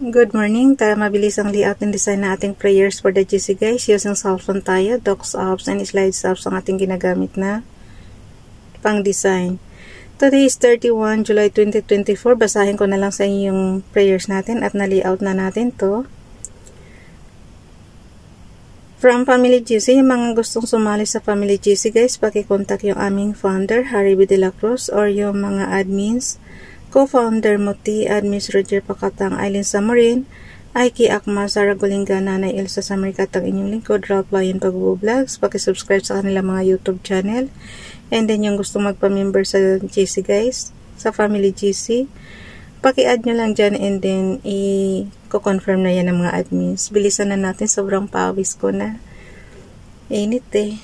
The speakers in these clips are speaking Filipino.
Good morning. Tara mabilis ang layout and design na ating prayers for the GC guys. Using cellphone tayo, docs apps and slides apps ang ating ginagamit na pang design. Today is 31 July 2024. Basahin ko na lang sa inyo yung prayers natin at na-layout na natin to. From Family GC, yung mga gustong sumali sa Family GC guys, pakikontak yung aming founder, Harry B. De La Cruz, or yung mga admins, co-founder Muti, admins Roger Pacatang, Aileen Samorin, Aiki Akma, Sara Gulinga, Nanay Elsa Samarikat, ang inyong lingkod, Ralph Lion Pag-vlogs, pakisubscribe sa kanilang mga YouTube channel, and then yung gustong magpa-member sa GC guys, sa Family GC, paki-add nyo lang dyan and then i-confirm na yan ng mga admins. Bilisan na natin, sobrang pawis ko na. Init eh.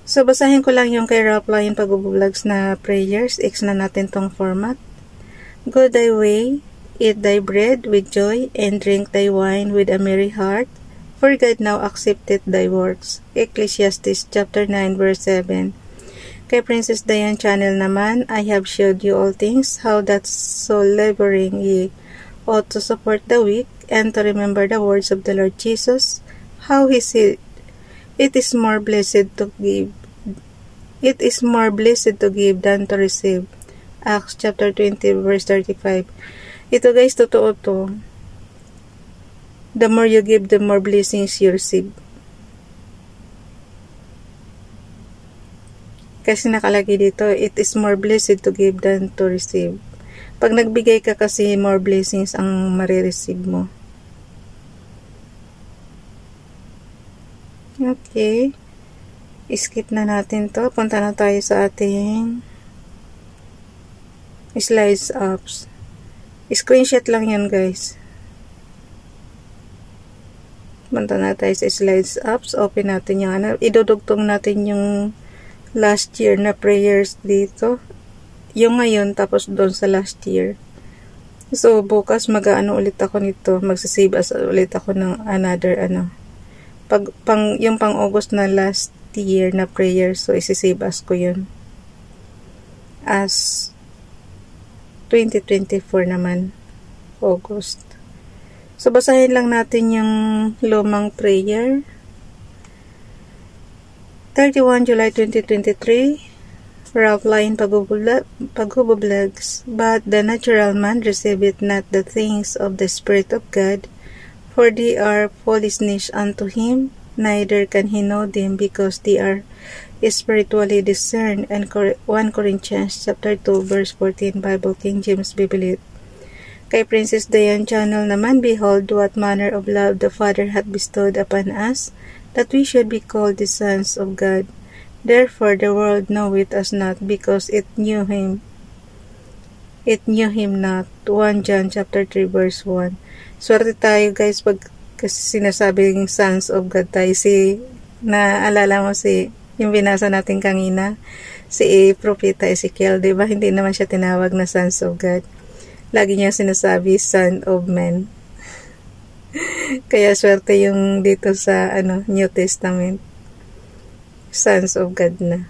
So, basahin ko lang yung kay Ralph Lion Pag-vlogs na prayers. X na natin tong format. Go thy way, eat thy bread with joy, and drink thy wine with a merry heart, for God now accepteth thy works. Ecclesiastes chapter 9 verse 7. Kay Princess Diane channel naman, I have showed you all things, how that so laboring ye ought to support the weak, and to remember the words of the Lord Jesus, how he said, it is more blessed to give than to receive. Acts chapter 20 verse 35. Ito guys, totoo to. The more you give, the more blessings you receive. Kasi nakalagay dito, it is more blessed to give than to receive. Pag nagbigay ka kasi, more blessings ang marireceive mo. Okay. Skip na natin to. Punta na tayo sa ating slides apps. Screenshot lang yan guys. Punta na tayo sa slides apps. Open natin yung ano. Idudugtong natin yung last year na prayers dito. Yung ngayon tapos doon sa last year. So bukas mag-aano ulit ako nito. Magsasave as ulit ako ng another ano. Yung pang August na last year na prayers. So isisave as ko yun. As 2024 naman. August. So basahin lang natin yung lumang prayer. 31 July 2023, Ralph Lion Pag-vlogs. But the natural man receiveth not the things of the Spirit of God, for they are foolishness unto him, neither can he know them, because they are spiritually discerned. And 1 Corinthians chapter 2 verse 14, Bible King James Bible. Kay Princess Diane channel naman, behold what manner of love the Father hath bestowed upon us, that we should be called the sons of God. Therefore the world knoweth us not, because it knew him not. 1 John chapter 3 verse 1. Swerte tayo guys pag kasi sinasabing sons of God tayo. Naalala mo yung binasa natin kanina, Propeta Ezekiel, diba? Hindi naman siya tinawag na sons of God. Lagi niya sinasabi son of man. Kaya swerte yung dito sa New Testament. Sons of God na.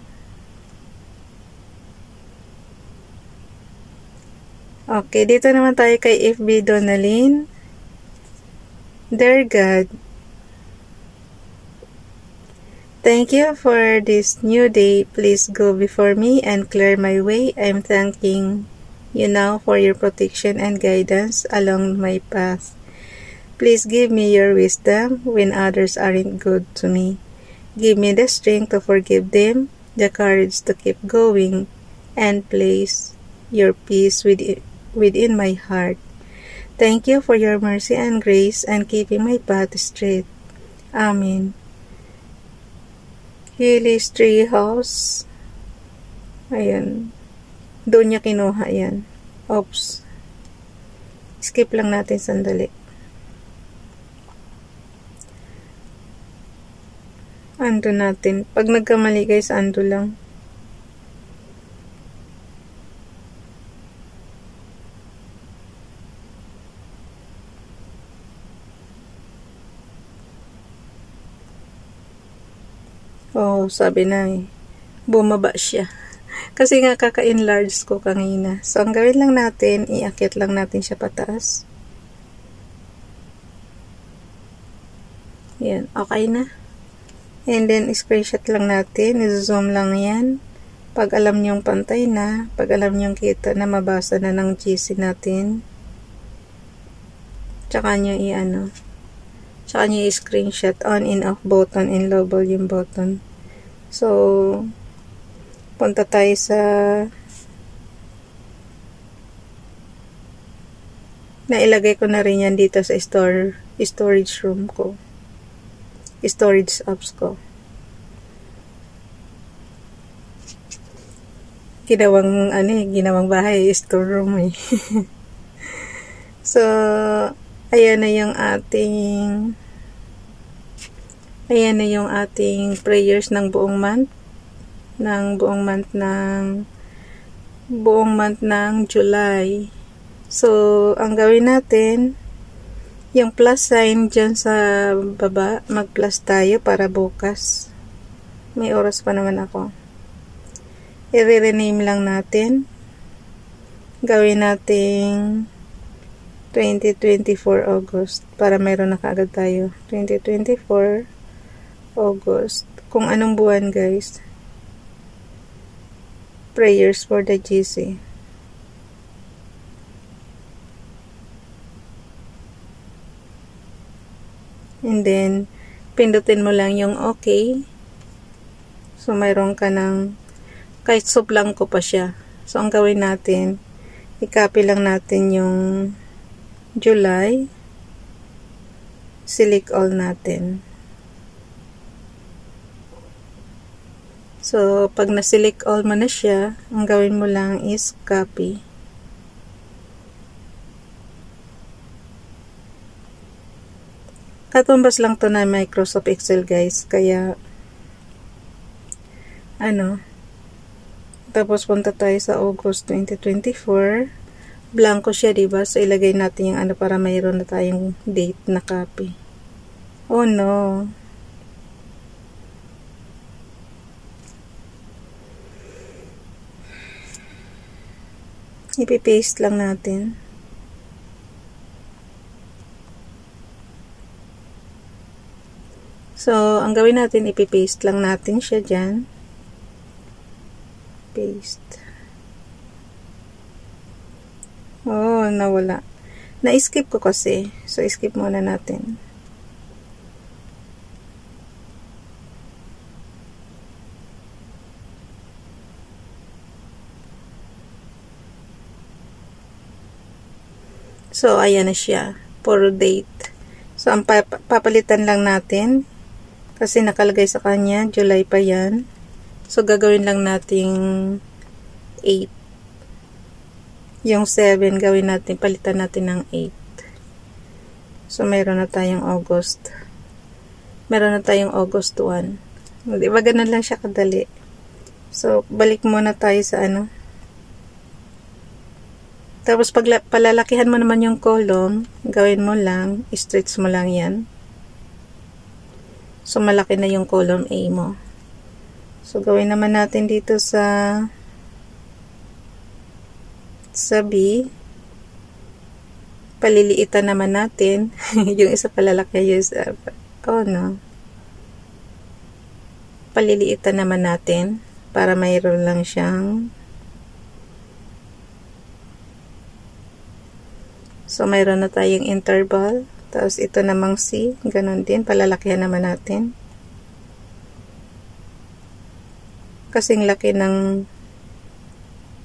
Okay, dito naman tayo kay FB Donalyn. Dear God, thank you for this new day. Please go before me and clear my way. I'm thanking you now for your protection and guidance along my path. Please give me your wisdom when others aren't good to me. Give me the strength to forgive them, the courage to keep going, and place your peace within my heart. Thank you for your mercy and grace and keeping my path straight. Amen. Hilly's Tree House. Ayan. Doon niya kinuha yan. Oops. Skip lang natin sandali. Undo natin. Pag nagkamali guys, undo lang. Oh, sabi na eh. Bumaba siya. Kasi nga kaka-enlarge ko kanina. So, ang gawin lang natin, iakyat lang natin siya pataas. Yan, okay na. And then, screenshot lang natin. I-zoom lang yan. Pag alam nyong pantay na, pag alam nyong kita na mabasa na ng GC natin, tsaka nyo tsaka nyo i-screenshot on and off button and low volume button. So, punta tayo sa nailagay ko na rin yan dito sa storage room ko. Storage apps ko. Ginawang bahay, store room eh. So, ayan na yung ating prayers ng buong month. Buong month ng July. So, ang gawin natin, yung plus sign dyan sa baba, mag-plus tayo para bukas. May oras pa naman ako. I-rename lang natin. Gawin nating 2024 August para mayroon na kaagad tayo. 2024 August. Kung anong buwan, guys. Prayers for the GC. And then, pindutin mo lang yung okay. So, mayroon ka ng, kahit sublang ko pa siya. So, ang gawin natin, i-copy lang natin yung July. Select all natin. So, pag na-select all mo na siya, ang gawin mo lang is copy. Katumbas lang to na Microsoft Excel, guys. Kaya, tapos punta tayo sa August 2024. Blanco siya, diba? So, ilagay natin yung para mayroon na tayong date na copy. Oh, no. Ipipaste lang natin. So, ang gawin natin, ipipaste lang natin siya dyan. Paste. Oh, nawala. Na-skip ko kasi. So, skip muna natin. So, ayan na siya. For date. So, ang papalitan lang natin. Kasi nakalagay sa kanya, July pa yan. So, gagawin lang nating 8. Yung 7, gawin natin, palitan natin ng 8. So, mayroon na tayong August. Meron na tayong August 1. Diba, ganun lang siya kadali. So, balik muna tayo sa Tapos, pag palalakihan mo naman yung column, gawin mo lang, stretch mo lang yan. So, malaki na yung column A mo. So, gawin naman natin dito sa B. Paliliitan naman natin. Yung isa palalaki yung isa. Oh, no. Paliliitan naman natin para mayroon lang siyang. So, mayroon na tayong interval. Tapos, ito namang C. Ganon din. Palalakihan naman natin. Kasing laki ng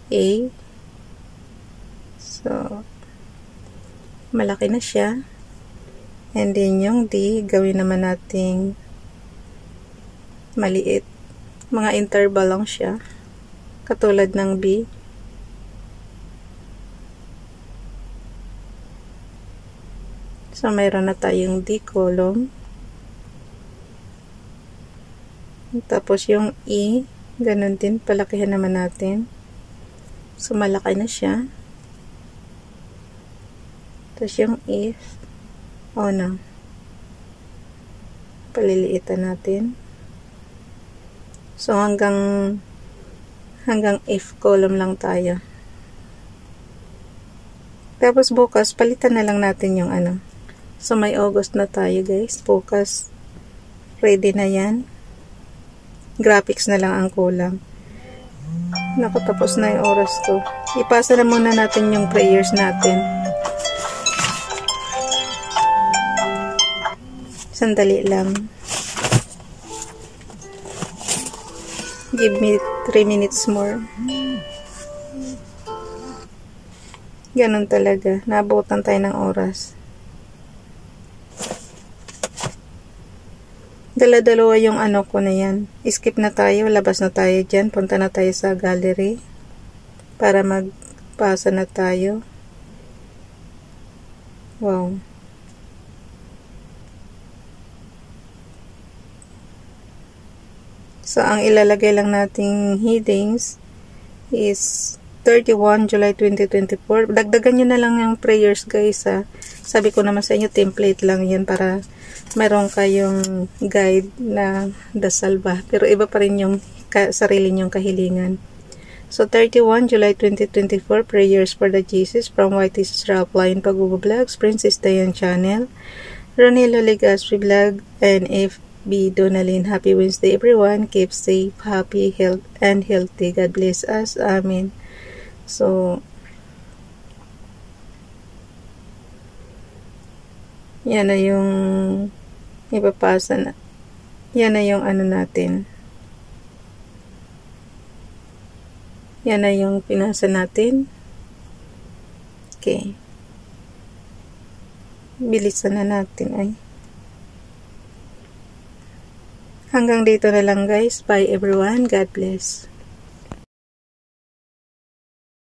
A. So, malaki na siya. And then, yung D, gawin naman nating maliit. Mga interval lang siya. Katulad ng B. So, mayroon na tayong D column. Tapos, yung E, ganun din, palakihan naman natin. So, malaki na siya. Tapos, yung F, oh no. Paliliitan natin. So, hanggang Hanggang if column lang tayo. Tapos bukas, palitan na lang natin yung ano. So, may August na tayo guys. Bukas, ready na yan. Graphics na lang ang kulang. Nakatapos na yung oras ko. Ipasa na muna natin yung prayers natin. Sandali lang. Give me 3 minutes more. Ganon talaga. Naabutan tayo ng oras. Dala-dalawa yung ano ko na yan. Skip na tayo. Labas na tayo dyan. Punta na tayo sa gallery. Para magpasa na tayo. Wow. So, ang ilalagay lang nating headings is 31 July 2024. Dagdagan nyo na lang yung prayers guys ha. Sabi ko naman sa inyo, template lang yan para mayroon kayong guide na dasal ba. Pero iba pa rin yung sarili nyong kahilingan. So, 31 July 2024, prayers for the Jesus from White Jesus Ralph Line Pag-Vlogs, Princess Dayan Channel, Ronilo Legaspi Vlog, and FB Donalyn. Happy Wednesday everyone. Keep safe, happy, and healthy. God bless us. Amen. So, yan na yung ipapasa na. Yan na yung ano natin. Yan na yung pinasa natin. Okay. Bilisan na natin ay. Hanggang dito na lang guys. Bye everyone. God bless.